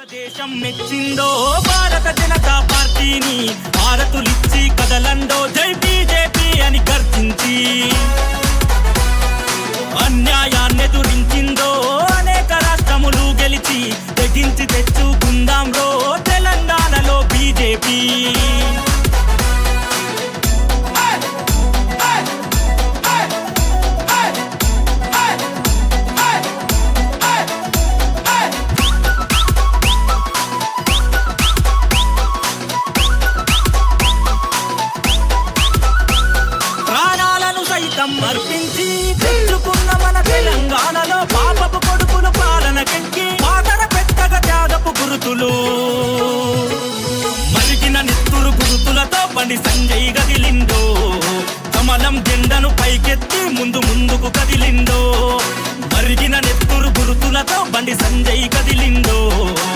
దేశం మెచ్చిందో భారత జనతా పార్టీని భారతులిచ్చి కదలండో జై బీజేపీ అని గర్జించి అన్యాయాన్నెదురించిందో అనేక రాష్ట్రములు గెలిచి తెగించి తెచ్చుకుందాం రో తెలంగాణలో బీజేపీ. అర్పించి తెచ్చుకున్న మన తెలంగాణలో పాపపు కొడుకులు పాలనకెక్కి పాతర పెట్టగా త్యాగపు గురుతులు మరిగిన నిత్తురు గురుతులతో బండి సంజయ్ గదిలిందో కమలం జెండను పైకెత్తి ముందుకు కదిలిందో మరిగిన నెత్తురు గురుతులతో బండి సంజయ్